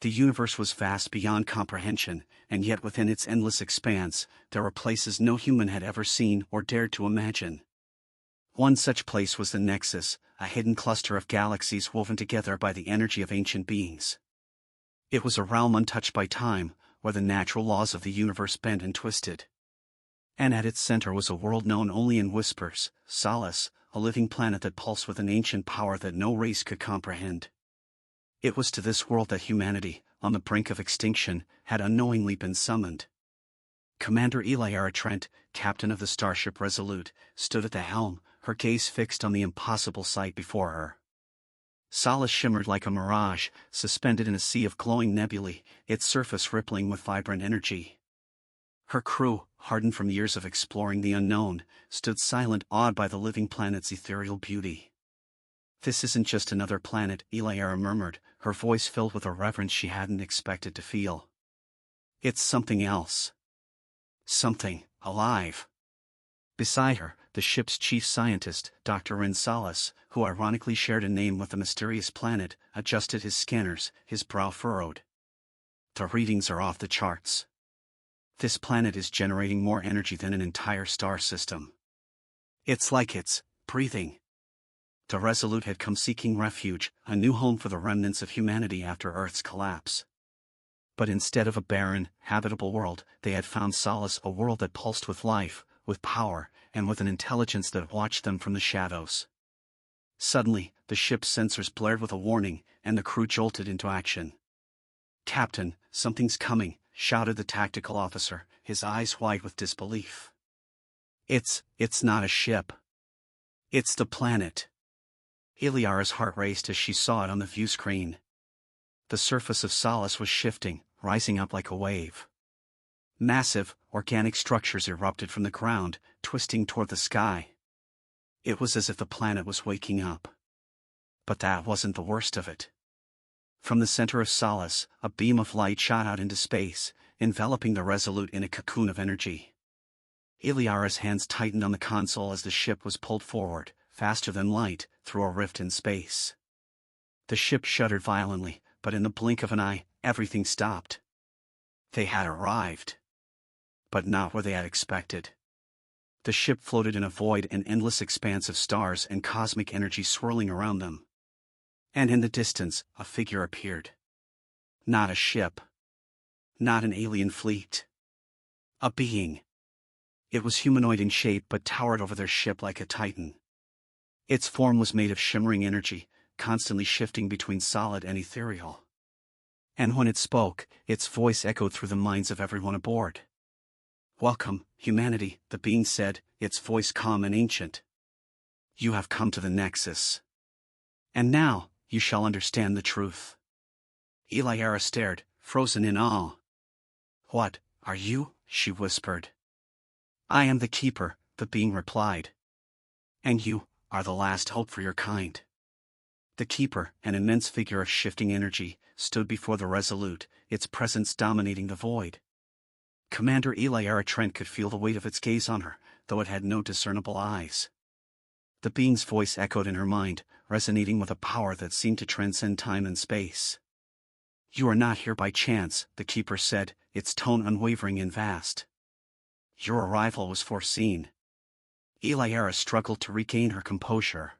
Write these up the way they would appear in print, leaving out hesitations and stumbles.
The universe was vast beyond comprehension, and yet within its endless expanse, there were places no human had ever seen or dared to imagine. One such place was the Nexus, a hidden cluster of galaxies woven together by the energy of ancient beings. It was a realm untouched by time, where the natural laws of the universe bent and twisted. And at its center was a world known only in whispers, Solace, a living planet that pulsed with an ancient power that no race could comprehend. It was to this world that humanity, on the brink of extinction, had unknowingly been summoned. Commander Eliara Trent, captain of the starship Resolute, stood at the helm, her gaze fixed on the impossible sight before her. Solace shimmered like a mirage, suspended in a sea of glowing nebulae, its surface rippling with vibrant energy. Her crew, hardened from years of exploring the unknown, stood silent, awed by the living planet's ethereal beauty. "This isn't just another planet," Eliara murmured, her voice filled with a reverence she hadn't expected to feel. "It's something else. Something alive." Beside her, the ship's chief scientist, Dr. Solace, who ironically shared a name with the mysterious planet, adjusted his scanners, his brow furrowed. "The readings are off the charts. This planet is generating more energy than an entire star system. It's like it's breathing." The Resolute had come seeking refuge, a new home for the remnants of humanity after Earth's collapse. But instead of a barren, habitable world, they had found Solace, a world that pulsed with life, with power, and with an intelligence that watched them from the shadows. Suddenly, the ship's sensors blared with a warning, and the crew jolted into action. "Captain, something's coming," shouted the tactical officer, his eyes wide with disbelief. It's not a ship. It's the planet." Eliara's heart raced as she saw it on the view screen. The surface of Solace was shifting, rising up like a wave. Massive, organic structures erupted from the ground, twisting toward the sky. It was as if the planet was waking up. But that wasn't the worst of it. From the center of Solace, a beam of light shot out into space, enveloping the Resolute in a cocoon of energy. Eliara's hands tightened on the console as the ship was pulled forward, faster than light, through a rift in space. The ship shuddered violently, but in the blink of an eye, everything stopped. They had arrived. But not where they had expected. The ship floated in a void, an endless expanse of stars and cosmic energy swirling around them. And in the distance, a figure appeared. Not a ship. Not an alien fleet. A being. It was humanoid in shape but towered over their ship like a titan. Its form was made of shimmering energy, constantly shifting between solid and ethereal. And when it spoke, its voice echoed through the minds of everyone aboard. "Welcome, humanity," the being said, its voice calm and ancient. "You have come to the Nexus. And now, you shall understand the truth." Eliara stared, frozen in awe. "What are you?" she whispered. "I am the Keeper," the being replied. "And you are the last hope for your kind." The Keeper, an immense figure of shifting energy, stood before the Resolute, its presence dominating the void. Commander Eliara Trent could feel the weight of its gaze on her, though it had no discernible eyes. The being's voice echoed in her mind, resonating with a power that seemed to transcend time and space. "You are not here by chance," the Keeper said, its tone unwavering and vast. "Your arrival was foreseen." Eliara struggled to regain her composure.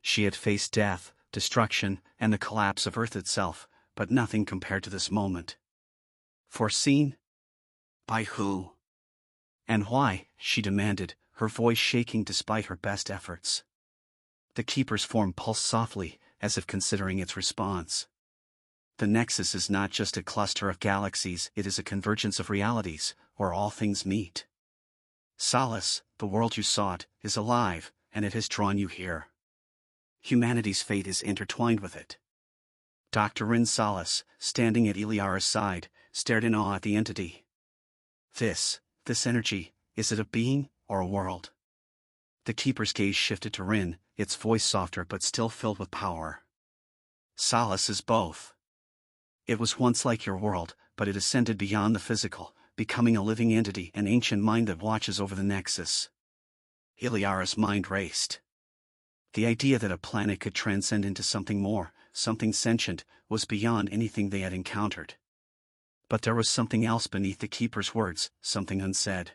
She had faced death, destruction, and the collapse of Earth itself, but nothing compared to this moment. Foreseen? By who? And why? She demanded, her voice shaking despite her best efforts. The Keeper's form pulsed softly, as if considering its response. "The Nexus is not just a cluster of galaxies, it is a convergence of realities, where all things meet. Solace, the world you sought, is alive, and it has drawn you here. Humanity's fate is intertwined with it." Dr. Solace, standing at Eliara's side, stared in awe at the entity. This energy, is it a being, or a world?" The Keeper's gaze shifted to Rin, its voice softer but still filled with power. "Solace is both. It was once like your world, but it ascended beyond the physical, becoming a living entity, an ancient mind that watches over the Nexus." Eliara's mind raced. The idea that a planet could transcend into something more, something sentient, was beyond anything they had encountered. But there was something else beneath the Keeper's words, something unsaid.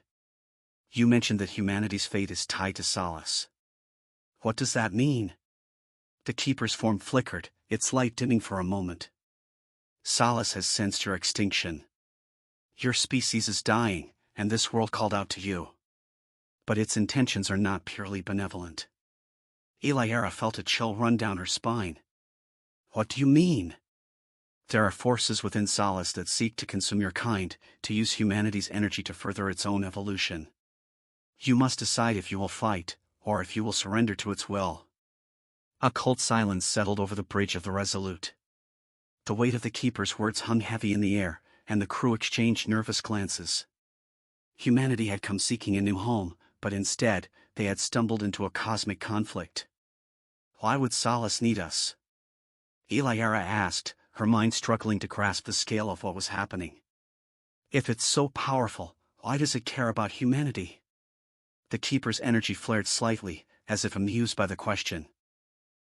You mentioned that humanity's fate is tied to Solace. What does that mean? The Keeper's form flickered, its light dimming for a moment. Solace has sensed your extinction. Your species is dying, and this world called out to you. But its intentions are not purely benevolent. Eliara felt a chill run down her spine. What do you mean? There are forces within Solace that seek to consume your kind, to use humanity's energy to further its own evolution. You must decide if you will fight, or if you will surrender to its will. A cold silence settled over the bridge of the Resolute. The weight of the Keeper's words hung heavy in the air, and the crew exchanged nervous glances. Humanity had come seeking a new home, but instead, they had stumbled into a cosmic conflict. Why would Solace need us? Eliara asked, her mind struggling to grasp the scale of what was happening. If it's so powerful, why does it care about humanity? The Keeper's energy flared slightly, as if amused by the question.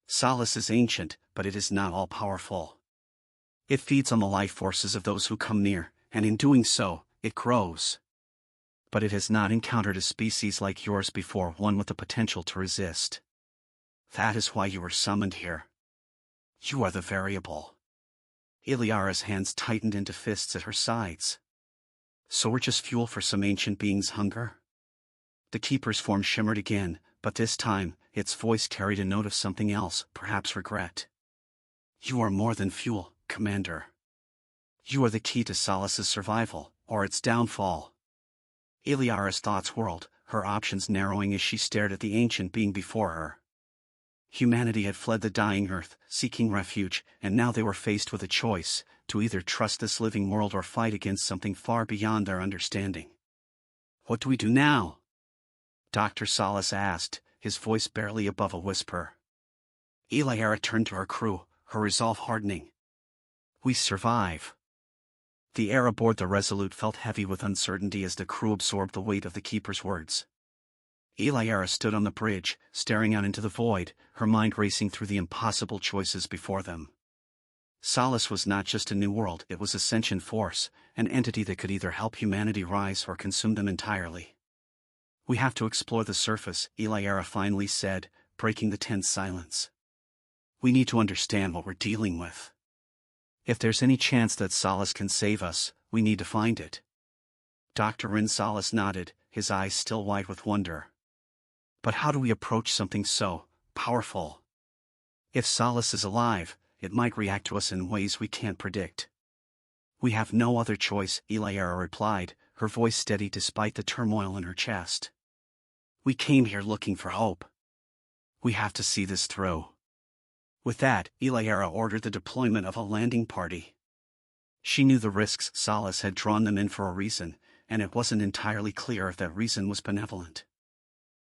Solace is ancient, but it is not all-powerful. It feeds on the life forces of those who come near, and in doing so, it grows. But it has not encountered a species like yours before, one with the potential to resist. That is why you were summoned here. You are the variable. Eliara's hands tightened into fists at her sides. So we're just fuel for some ancient being's hunger? The Keeper's form shimmered again, but this time, its voice carried a note of something else, perhaps regret. You are more than fuel, Commander. You are the key to Solace's survival, or its downfall. Eliara's thoughts whirled, her options narrowing as she stared at the ancient being before her. Humanity had fled the dying Earth, seeking refuge, and now they were faced with a choice, to either trust this living world or fight against something far beyond their understanding. What do we do now? Dr. Solace asked, his voice barely above a whisper. Eliara turned to her crew, her resolve hardening. We survive. The air aboard the Resolute felt heavy with uncertainty as the crew absorbed the weight of the Keeper's words. Eliara stood on the bridge, staring out into the void, her mind racing through the impossible choices before them. Solace was not just a new world, it was a sentient force, an entity that could either help humanity rise or consume them entirely. We have to explore the surface, Eliara finally said, breaking the tense silence. We need to understand what we're dealing with. If there's any chance that Solace can save us, we need to find it. Dr. Solace nodded, his eyes still wide with wonder. But how do we approach something so powerful? If Solace is alive, it might react to us in ways we can't predict. We have no other choice, Eliara replied, her voice steady despite the turmoil in her chest. We came here looking for hope. We have to see this through. With that, Eliara ordered the deployment of a landing party. She knew the risks Solace had drawn them in for a reason, and it wasn't entirely clear if that reason was benevolent.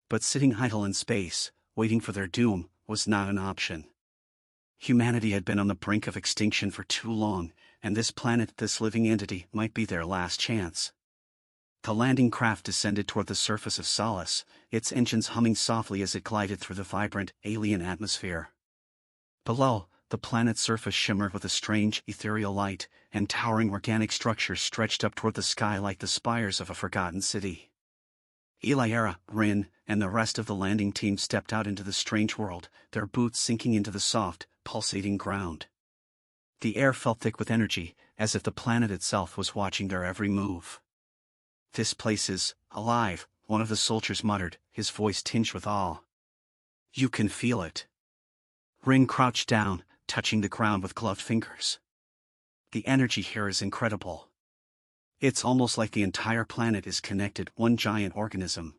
But sitting idle in space, waiting for their doom, was not an option. Humanity had been on the brink of extinction for too long, and this planet, this living entity, might be their last chance. The landing craft descended toward the surface of Solace, its engines humming softly as it glided through the vibrant, alien atmosphere. Below, the planet's surface shimmered with a strange, ethereal light, and towering organic structures stretched up toward the sky like the spires of a forgotten city. Eliara, Rin, and the rest of the landing team stepped out into the strange world, their boots sinking into the soft, pulsating ground. The air felt thick with energy, as if the planet itself was watching their every move. This place is alive, one of the soldiers muttered, his voice tinged with awe. You can feel it. Rin crouched down, touching the ground with gloved fingers. The energy here is incredible. It's almost like the entire planet is connected, one giant organism.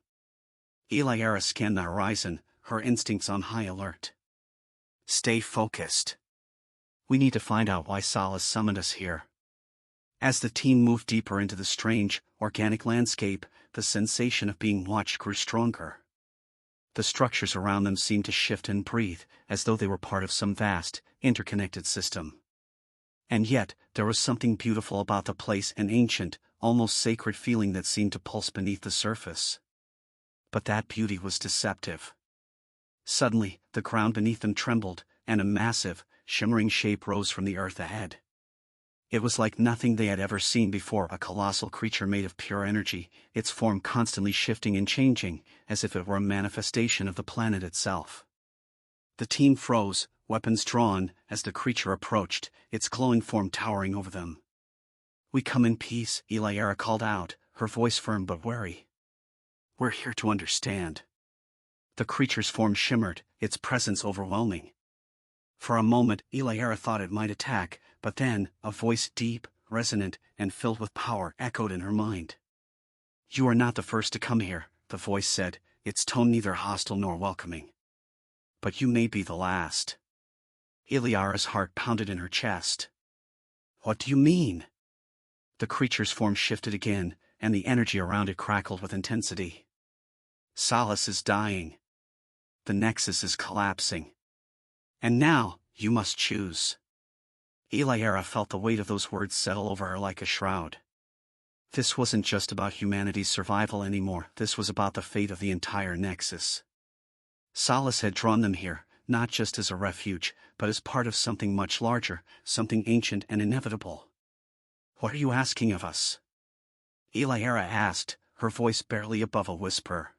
Eliara scanned the horizon, her instincts on high alert. Stay focused. We need to find out why Solace summoned us here. As the team moved deeper into the strange, organic landscape, the sensation of being watched grew stronger. The structures around them seemed to shift and breathe, as though they were part of some vast, interconnected system. And yet, there was something beautiful about the place, an ancient, almost sacred feeling that seemed to pulse beneath the surface. But that beauty was deceptive. Suddenly, the ground beneath them trembled, and a massive, shimmering shape rose from the earth ahead. It was like nothing they had ever seen before, a colossal creature made of pure energy, its form constantly shifting and changing, as if it were a manifestation of the planet itself. The team froze, weapons drawn, as the creature approached, its glowing form towering over them. "We come in peace," Eliara called out, her voice firm but wary. "We're here to understand." The creature's form shimmered, its presence overwhelming. For a moment, Eliara thought it might attack, but then, a voice deep, resonant, and filled with power echoed in her mind. "You are not the first to come here," the voice said, its tone neither hostile nor welcoming. "But you may be the last." Eliara's heart pounded in her chest. "What do you mean?" The creature's form shifted again, and the energy around it crackled with intensity. "Solace is dying. The Nexus is collapsing. And now, you must choose." Eliara felt the weight of those words settle over her like a shroud. This wasn't just about humanity's survival anymore, this was about the fate of the entire Nexus. Solace had drawn them here, not just as a refuge, but as part of something much larger, something ancient and inevitable. "What are you asking of us?" Eliara asked, her voice barely above a whisper.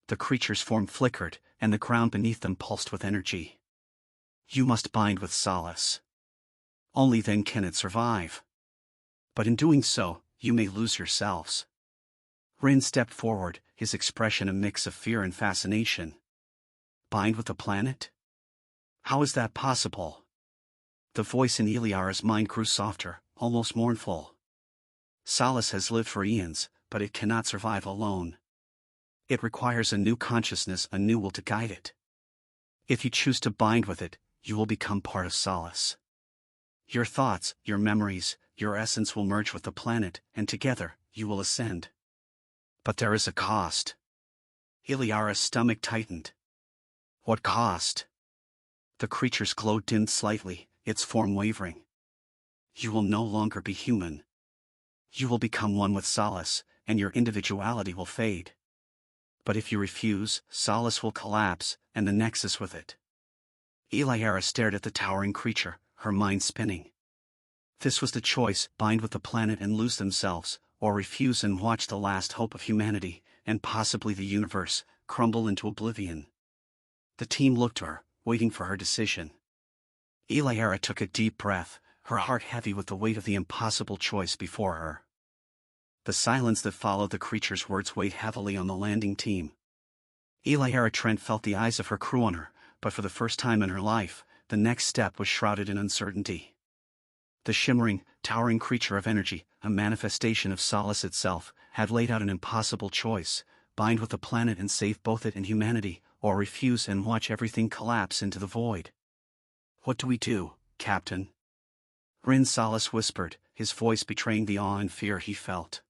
The creature's form flickered, and the ground beneath them pulsed with energy. "You must bind with Solace. Only then can it survive. But in doing so, you may lose yourselves." Rin stepped forward, his expression a mix of fear and fascination. "Bind with the planet? How is that possible?" The voice in Eliara's mind grew softer, almost mournful. "Solace has lived for eons, but it cannot survive alone. It requires a new consciousness, a new will to guide it. If you choose to bind with it, you will become part of Solace. Your thoughts, your memories, your essence will merge with the planet, and together, you will ascend. But there is a cost." Eliara's stomach tightened. "What cost?" The creature's glow dimmed slightly, its form wavering. "You will no longer be human. You will become one with Solace, and your individuality will fade. But if you refuse, Solace will collapse, and the Nexus with it." Eliara stared at the towering creature, her mind spinning. This was the choice: bind with the planet and lose themselves, or refuse and watch the last hope of humanity, and possibly the universe, crumble into oblivion. The team looked to her, waiting for her decision. Eliara took a deep breath, her heart heavy with the weight of the impossible choice before her. The silence that followed the creature's words weighed heavily on the landing team. Eliara Trent felt the eyes of her crew on her, but for the first time in her life, the next step was shrouded in uncertainty. The shimmering, towering creature of energy, a manifestation of Solace itself, had laid out an impossible choice: bind with the planet and save both it and humanity, or refuse and watch everything collapse into the void. "What do we do, Captain?" Rin Solace whispered, his voice betraying the awe and fear he felt.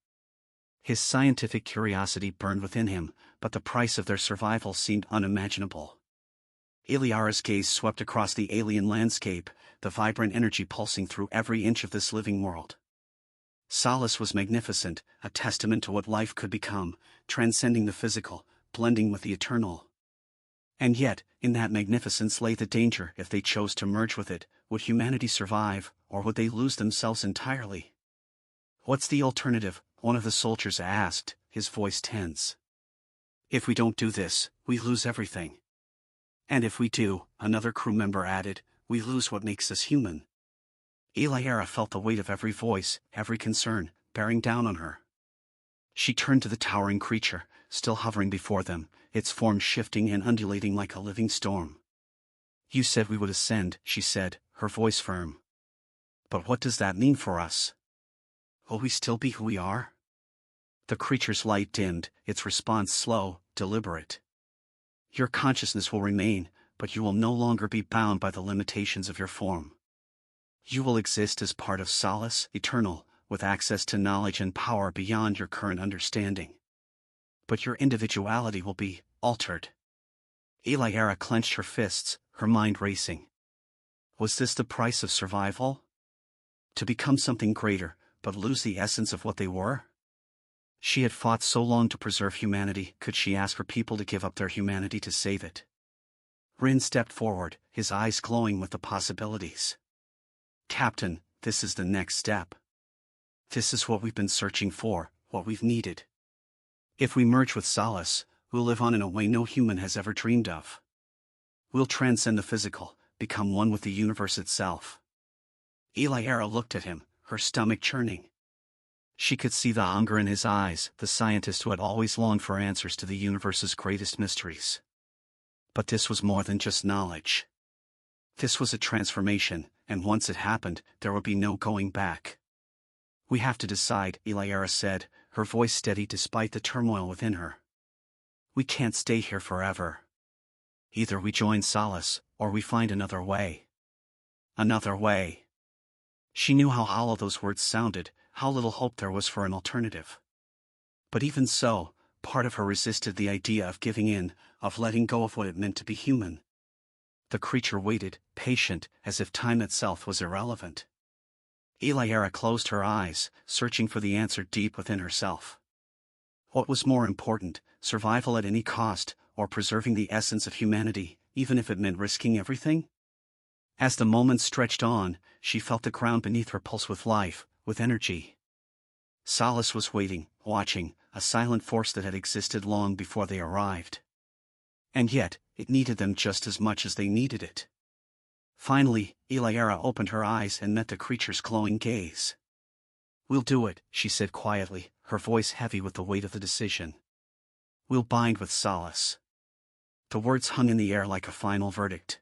His scientific curiosity burned within him, but the price of their survival seemed unimaginable. Eliara's gaze swept across the alien landscape, the vibrant energy pulsing through every inch of this living world. Solace was magnificent, a testament to what life could become, transcending the physical, blending with the eternal. And yet, in that magnificence lay the danger: if they chose to merge with it, would humanity survive, or would they lose themselves entirely? "What's the alternative?" one of the soldiers asked, his voice tense. "If we don't do this, we lose everything. And if we do," another crew member added, "we lose what makes us human." Eliara felt the weight of every voice, every concern, bearing down on her. She turned to the towering creature, still hovering before them, its form shifting and undulating like a living storm. "You said we would ascend," she said, her voice firm. "But what does that mean for us? Will we still be who we are?" The creature's light dimmed, its response slow, deliberate. "Your consciousness will remain, but you will no longer be bound by the limitations of your form. You will exist as part of Solace, eternal, with access to knowledge and power beyond your current understanding. But your individuality will be altered." Eliara clenched her fists, her mind racing. Was this the price of survival? To become something greater, but lose the essence of what they were? She had fought so long to preserve humanity, could she ask her people to give up their humanity to save it? Rin stepped forward, his eyes glowing with the possibilities. Captain, this is the next step. This is what we've been searching for, what we've needed. If we merge with Solace, we'll live on in a way no human has ever dreamed of. We'll transcend the physical, become one with the universe itself. Eliara looked at him, her stomach churning. She could see the hunger in his eyes, the scientist who had always longed for answers to the universe's greatest mysteries. But this was more than just knowledge. This was a transformation, and once it happened, there would be no going back. We have to decide, Eliara said, her voice steady despite the turmoil within her. We can't stay here forever. Either we join Solace, or we find another way. Another way. She knew how hollow those words sounded, how little hope there was for an alternative. But even so, part of her resisted the idea of giving in, of letting go of what it meant to be human. The creature waited, patient, as if time itself was irrelevant. Eliara closed her eyes, searching for the answer deep within herself. What was more important, survival at any cost, or preserving the essence of humanity, even if it meant risking everything? As the moments stretched on, she felt the ground beneath her pulse with life, with energy. Solace was waiting, watching, a silent force that had existed long before they arrived. And yet, it needed them just as much as they needed it. Finally, Eliara opened her eyes and met the creature's glowing gaze. "We'll do it," she said quietly, her voice heavy with the weight of the decision. "We'll bind with Solace." The words hung in the air like a final verdict.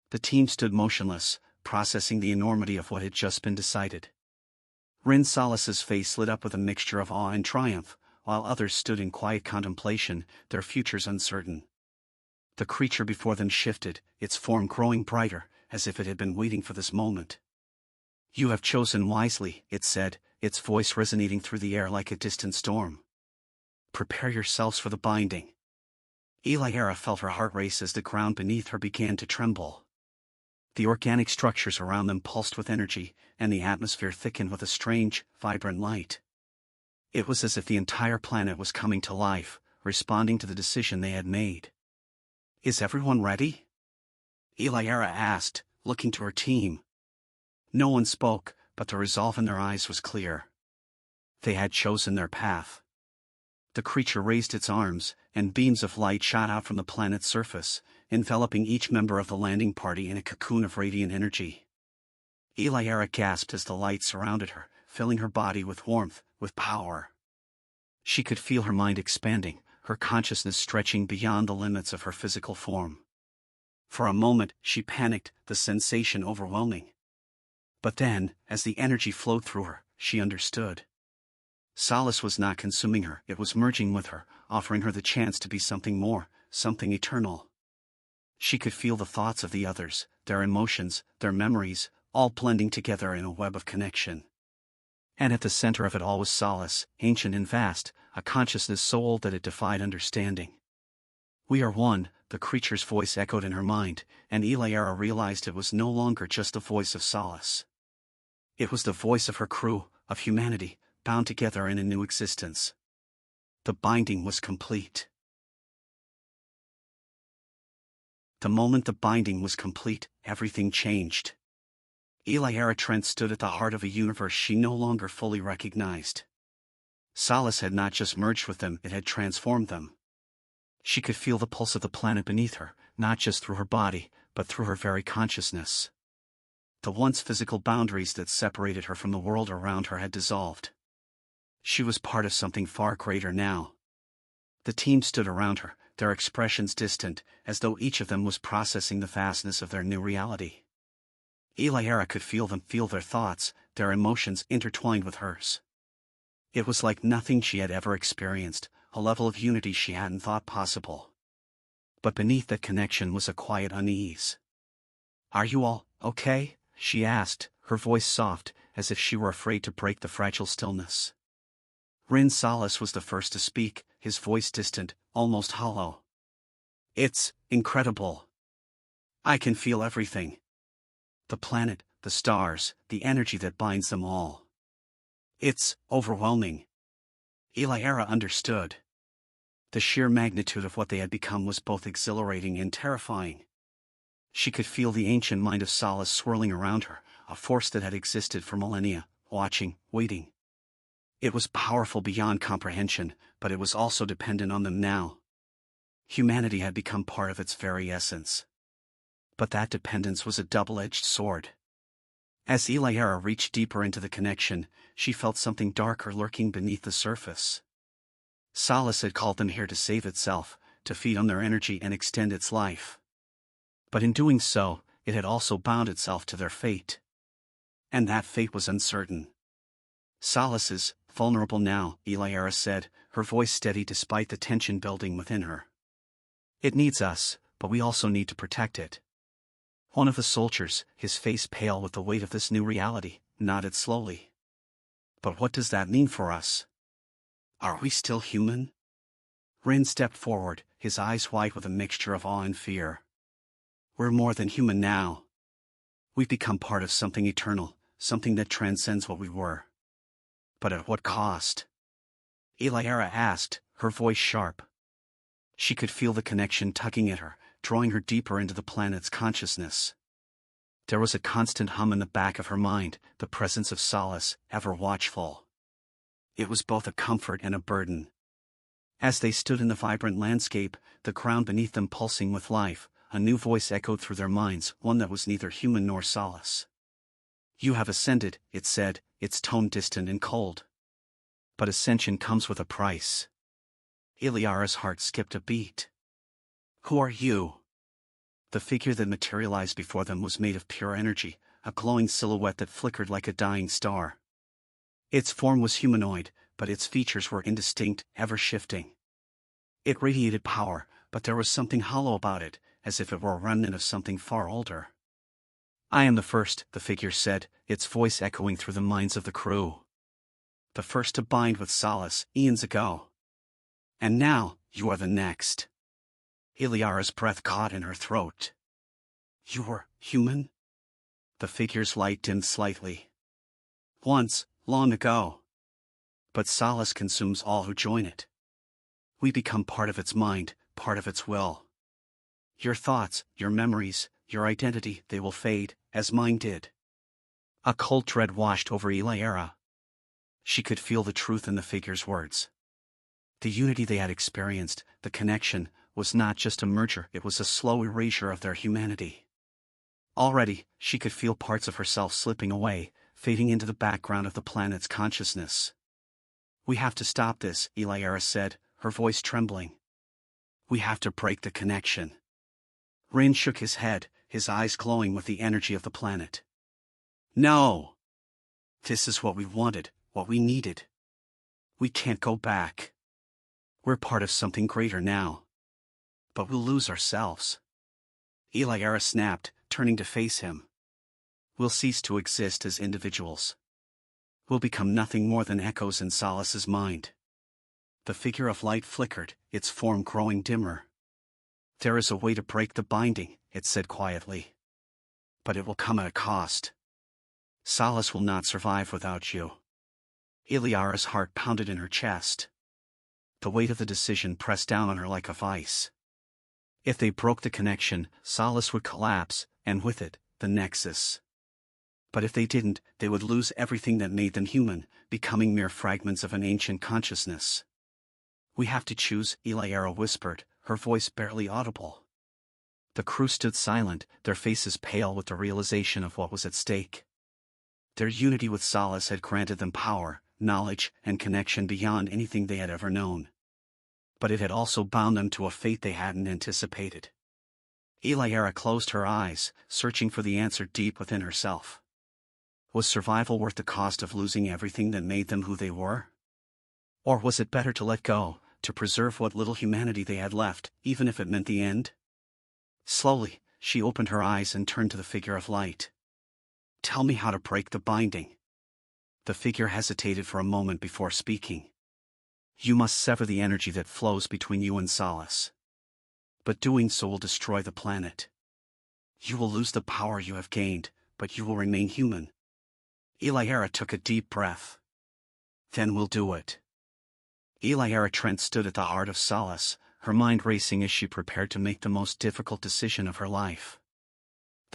The team stood motionless, processing the enormity of what had just been decided. Rin Solace's face lit up with a mixture of awe and triumph, while others stood in quiet contemplation, their futures uncertain. The creature before them shifted, its form growing brighter, as if it had been waiting for this moment. "You have chosen wisely," it said, its voice resonating through the air like a distant storm. "Prepare yourselves for the binding." Eliara felt her heart race as the ground beneath her began to tremble. The organic structures around them pulsed with energy, and the atmosphere thickened with a strange, vibrant light. It was as if the entire planet was coming to life, responding to the decision they had made. "Is everyone ready?" Eliara asked, looking to her team. No one spoke, but the resolve in their eyes was clear. They had chosen their path. The creature raised its arms, and beams of light shot out from the planet's surface, enveloping each member of the landing party in a cocoon of radiant energy. Eliara gasped as the light surrounded her, filling her body with warmth, with power. She could feel her mind expanding, her consciousness stretching beyond the limits of her physical form. For a moment, she panicked, the sensation overwhelming. But then, as the energy flowed through her, she understood. Solace was not consuming her, it was merging with her, offering her the chance to be something more, something eternal. She could feel the thoughts of the others, their emotions, their memories, all blending together in a web of connection. And at the center of it all was Solace, ancient and vast, a consciousness so old that it defied understanding. "We are one," the creature's voice echoed in her mind, and Eliara realized it was no longer just the voice of Solace. It was the voice of her crew, of humanity, bound together in a new existence. The binding was complete. The moment the binding was complete, everything changed. Eliara Trent stood at the heart of a universe she no longer fully recognized. Solace had not just merged with them, it had transformed them. She could feel the pulse of the planet beneath her, not just through her body, but through her very consciousness. The once physical boundaries that separated her from the world around her had dissolved. She was part of something far greater now. The team stood around her, their expressions distant, as though each of them was processing the vastness of their new reality. Eliara could feel them feel their thoughts, their emotions intertwined with hers. It was like nothing she had ever experienced, a level of unity she hadn't thought possible. But beneath that connection was a quiet unease. "Are you all okay?" she asked, her voice soft, as if she were afraid to break the fragile stillness. Rin Solace was the first to speak, his voice distant, almost hollow. "It's incredible. I can feel everything. The planet, the stars, the energy that binds them all. It's overwhelming." Eliara understood. The sheer magnitude of what they had become was both exhilarating and terrifying. She could feel the ancient mind of Solace swirling around her, a force that had existed for millennia, watching, waiting. It was powerful beyond comprehension, but it was also dependent on them now. Humanity had become part of its very essence. But that dependence was a double-edged sword. As Eliara reached deeper into the connection, she felt something darker lurking beneath the surface. Solace had called them here to save itself, to feed on their energy and extend its life. But in doing so, it had also bound itself to their fate. And that fate was uncertain. Solace is vulnerable now, Eliara said, her voice steady despite the tension building within her. It needs us, but we also need to protect it. One of the soldiers, his face pale with the weight of this new reality, nodded slowly. But what does that mean for us? Are we still human? Rin stepped forward, his eyes white with a mixture of awe and fear. We're more than human now. We've become part of something eternal, something that transcends what we were. But at what cost? Eliara asked, her voice sharp. She could feel the connection tugging at her, drawing her deeper into the planet's consciousness. There was a constant hum in the back of her mind, the presence of Solace, ever watchful. It was both a comfort and a burden. As they stood in the vibrant landscape, the ground beneath them pulsing with life, a new voice echoed through their minds, one that was neither human nor Solace. You have ascended, it said, its tone distant and cold. But ascension comes with a price. Eliara's heart skipped a beat. Who are you? The figure that materialized before them was made of pure energy, a glowing silhouette that flickered like a dying star. Its form was humanoid, but its features were indistinct, ever-shifting. It radiated power, but there was something hollow about it, as if it were a remnant of something far older. I am the first, the figure said, its voice echoing through the minds of the crew. The first to bind with Solace, eons ago. And now, you are the next. Eliara's breath caught in her throat. You were human? The figure's light dimmed slightly. Once, long ago. But Solace consumes all who join it. We become part of its mind, part of its will. Your thoughts, your memories, your identity, they will fade, as mine did. A cold dread washed over Eliara. She could feel the truth in the figure's words. The unity they had experienced, the connection, was not just a merger, it was a slow erasure of their humanity. Already, she could feel parts of herself slipping away, fading into the background of the planet's consciousness. We have to stop this, Eliara said, her voice trembling. We have to break the connection. Rin shook his head, his eyes glowing with the energy of the planet. No! This is what we wanted, what we needed. We can't go back. We're part of something greater now. But we'll lose ourselves. Eliara snapped, turning to face him. We'll cease to exist as individuals. We'll become nothing more than echoes in Solace's mind. The figure of light flickered, its form growing dimmer. There is a way to break the binding, it said quietly. But it will come at a cost. Solace will not survive without you. Eliara's heart pounded in her chest. The weight of the decision pressed down on her like a vice. If they broke the connection, Solace would collapse, and with it, the Nexus. But if they didn't, they would lose everything that made them human, becoming mere fragments of an ancient consciousness. We have to choose, Eliara whispered, her voice barely audible. The crew stood silent, their faces pale with the realization of what was at stake. Their unity with Solace had granted them power, knowledge, and connection beyond anything they had ever known. But it had also bound them to a fate they hadn't anticipated. Eliara closed her eyes, searching for the answer deep within herself. Was survival worth the cost of losing everything that made them who they were? Or was it better to let go, to preserve what little humanity they had left, even if it meant the end? Slowly, she opened her eyes and turned to the figure of light. Tell me how to break the binding. The figure hesitated for a moment before speaking. You must sever the energy that flows between you and Solace. But doing so will destroy the planet. You will lose the power you have gained, but you will remain human. Eliara took a deep breath. Then we'll do it. Eliara Trent stood at the heart of Solace, her mind racing as she prepared to make the most difficult decision of her life.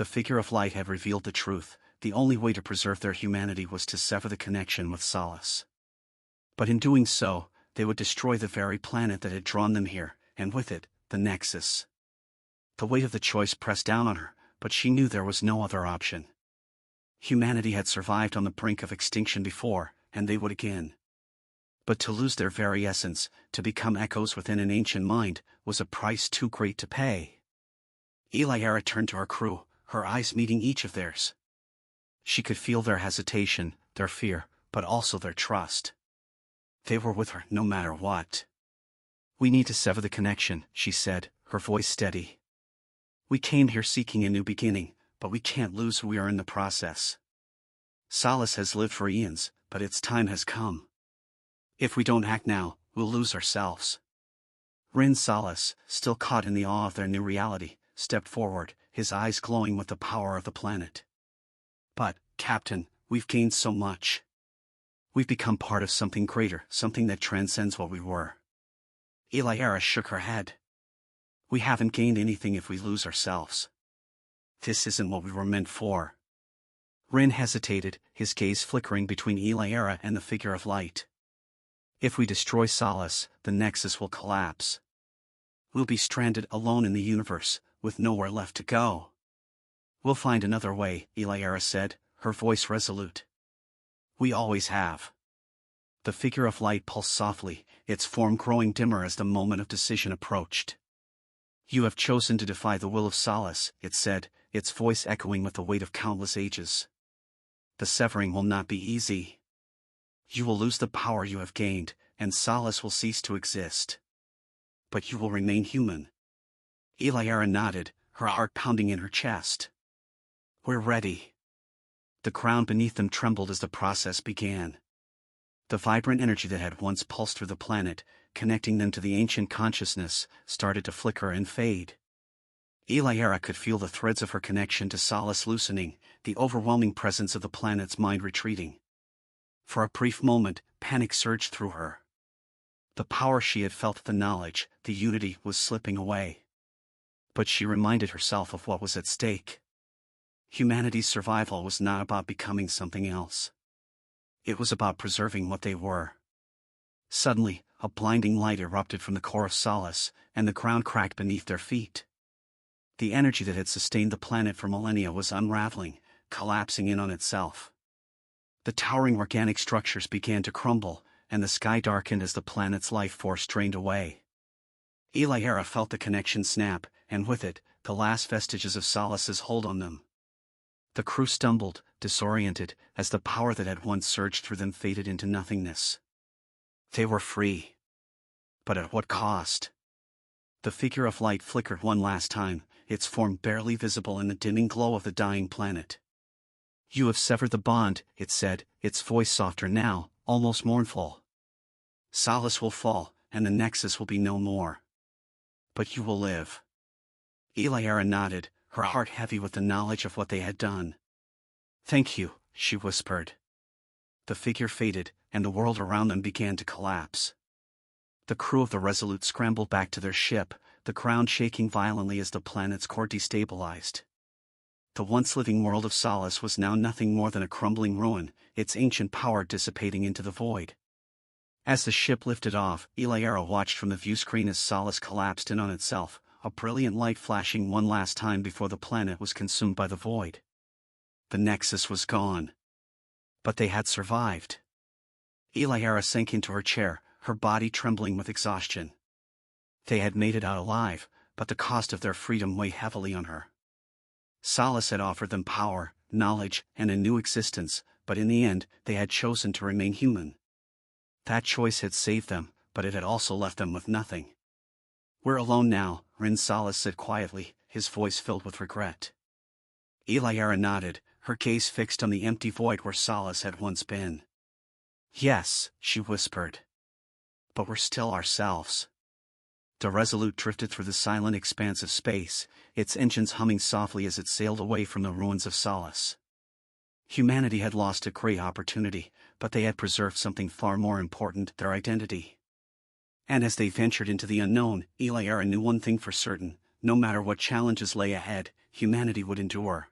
The figure of light had revealed the truth. The only way to preserve their humanity was to sever the connection with Solace. But in doing so, they would destroy the very planet that had drawn them here, and with it, the Nexus. The weight of the choice pressed down on her, but she knew there was no other option. Humanity had survived on the brink of extinction before, and they would again. But to lose their very essence, to become echoes within an ancient mind, was a price too great to pay. Eliara turned to her crew, her eyes meeting each of theirs. She could feel their hesitation, their fear, but also their trust. They were with her no matter what. "We need to sever the connection," she said, her voice steady. "We came here seeking a new beginning, but we can't lose who we are in the process. Solace has lived for eons, but its time has come. If we don't act now, we'll lose ourselves." Solace, still caught in the awe of their new reality, stepped forward, his eyes glowing with the power of the planet. "But, Captain, we've gained so much. We've become part of something greater, something that transcends what we were." Eliara shook her head. "We haven't gained anything if we lose ourselves. This isn't what we were meant for." Rin hesitated, his gaze flickering between Eliara and the figure of light. "If we destroy Solace, the Nexus will collapse. We'll be stranded alone in the universe, with nowhere left to go." "We'll find another way," Eliara said, her voice resolute. "We always have." The figure of light pulsed softly, its form growing dimmer as the moment of decision approached. "You have chosen to defy the will of Solace," it said, its voice echoing with the weight of countless ages. "The severing will not be easy. You will lose the power you have gained, and Solace will cease to exist. But you will remain human." Eliara nodded, her heart pounding in her chest. "We're ready." The ground beneath them trembled as the process began. The vibrant energy that had once pulsed through the planet, connecting them to the ancient consciousness, started to flicker and fade. Eliara could feel the threads of her connection to Solace loosening, the overwhelming presence of the planet's mind retreating. For a brief moment, panic surged through her. The power she had felt, the knowledge, the unity, was slipping away. But she reminded herself of what was at stake. Humanity's survival was not about becoming something else. It was about preserving what they were. Suddenly, a blinding light erupted from the core of Solace, and the ground cracked beneath their feet. The energy that had sustained the planet for millennia was unraveling, collapsing in on itself. The towering organic structures began to crumble, and the sky darkened as the planet's life force drained away. Eliara felt the connection snap, and with it, the last vestiges of Solace's hold on them. The crew stumbled, disoriented, as the power that had once surged through them faded into nothingness. They were free. But at what cost? The figure of light flickered one last time, its form barely visible in the dimming glow of the dying planet. "You have severed the bond," it said, its voice softer now, almost mournful. "Solace will fall, and the Nexus will be no more. But you will live." Eliara nodded, her heart heavy with the knowledge of what they had done. "Thank you," she whispered. The figure faded, and the world around them began to collapse. The crew of the Resolute scrambled back to their ship, the ground shaking violently as the planet's core destabilized. The once living world of Solace was now nothing more than a crumbling ruin, its ancient power dissipating into the void. As the ship lifted off, Eliara watched from the viewscreen as Solace collapsed in on itself, a brilliant light flashing one last time before the planet was consumed by the void. The Nexus was gone. But they had survived. Eliara sank into her chair, her body trembling with exhaustion. They had made it out alive, but the cost of their freedom weighed heavily on her. Solace had offered them power, knowledge, and a new existence, but in the end, they had chosen to remain human. That choice had saved them, but it had also left them with nothing. "We're alone now," Solace said quietly, his voice filled with regret. Eliara nodded, her gaze fixed on the empty void where Solace had once been. "Yes," she whispered. "But we're still ourselves." The Resolute drifted through the silent expanse of space, its engines humming softly as it sailed away from the ruins of Solace. Humanity had lost a great opportunity, but they had preserved something far more important, their identity. And as they ventured into the unknown, Eliara knew one thing for certain: no matter what challenges lay ahead, humanity would endure.